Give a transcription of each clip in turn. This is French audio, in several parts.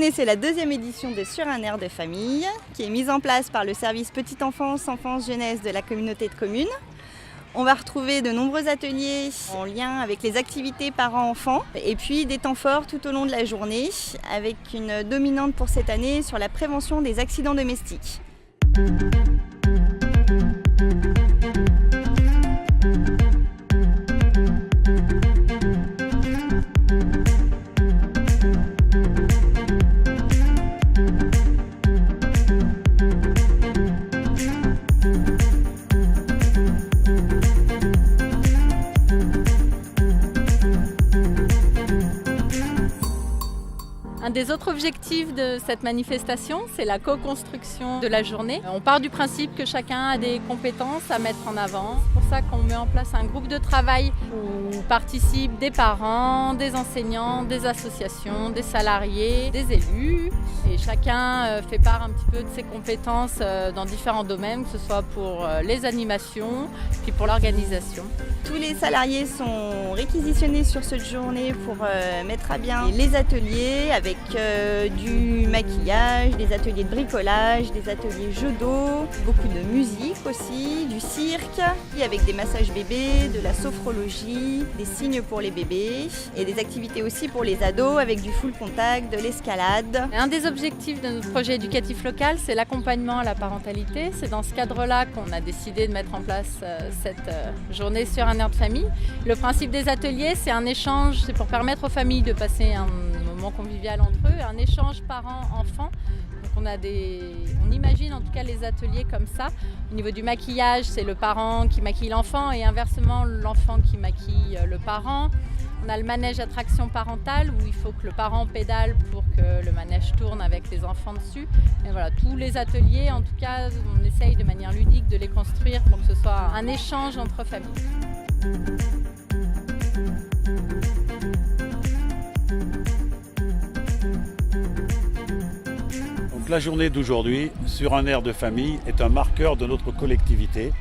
année, c'est la deuxième édition de Sur un air de famille, qui est mise en place par le service Petite Enfance, Enfance, Jeunesse de la communauté de communes. On va retrouver de nombreux ateliers en lien avec les activités parents-enfants et puis des temps forts tout au long de la journée avec une dominante pour cette année sur la prévention des accidents domestiques. Un des autres objectifs de cette manifestation, c'est la co-construction de la journée. On part du principe que chacun a des compétences à mettre en avant. C'est pour ça qu'on met en place un groupe de travail où participent des parents, des enseignants, des associations, des salariés, des élus. Et chacun fait part un petit peu de ses compétences dans différents domaines, que ce soit pour les animations, puis pour l'organisation. Tous les salariés sont réquisitionnés sur cette journée pour mettre à bien les ateliers avec du maquillage, des ateliers de bricolage, des ateliers jeux d'eau, beaucoup de musique aussi, du cirque, avec des massages bébés, de la sophrologie, des signes pour les bébés et des activités aussi pour les ados avec du full contact, de l'escalade. Un des objectifs de notre projet éducatif local, c'est l'accompagnement à la parentalité. C'est dans ce cadre-là qu'on a décidé de mettre en place cette journée sur un air de famille. Le principe des ateliers, c'est un échange, c'est pour permettre aux familles de passer un moment convivial entre eux, un échange parents-enfants. Donc on imagine en tout cas les ateliers comme ça. Au niveau du maquillage, c'est le parent qui maquille l'enfant et inversement l'enfant qui maquille le parent. On a le manège à traction parentale où il faut que le parent pédale pour que le manège tourne avec les enfants dessus. Et voilà, tous les ateliers, en tout cas, on essaye de manière ludique de les construire pour que ce soit un échange entre familles. Donc la journée d'aujourd'hui, sur un air de famille, est un marqueur de notre collectivité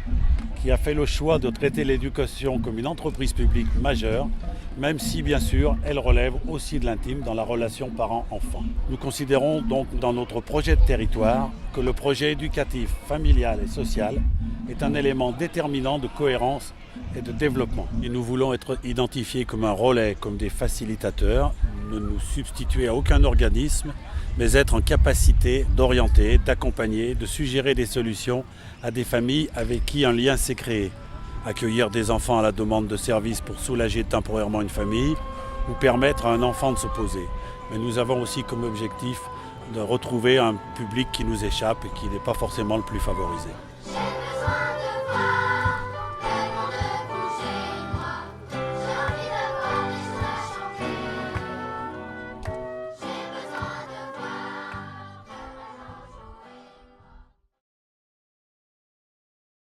qui a fait le choix de traiter l'éducation comme une entreprise publique majeure, même si bien sûr elle relève aussi de l'intime dans la relation parent-enfant. Nous considérons donc dans notre projet de territoire que le projet éducatif, familial et social est un élément déterminant de cohérence et de développement. Et nous voulons être identifiés comme un relais, comme des facilitateurs, ne nous substituer à aucun organisme, mais être en capacité d'orienter, d'accompagner, de suggérer des solutions à des familles avec qui un lien s'est créé. Accueillir des enfants à la demande de services pour soulager temporairement une famille ou permettre à un enfant de se poser. Mais nous avons aussi comme objectif de retrouver un public qui nous échappe et qui n'est pas forcément le plus favorisé.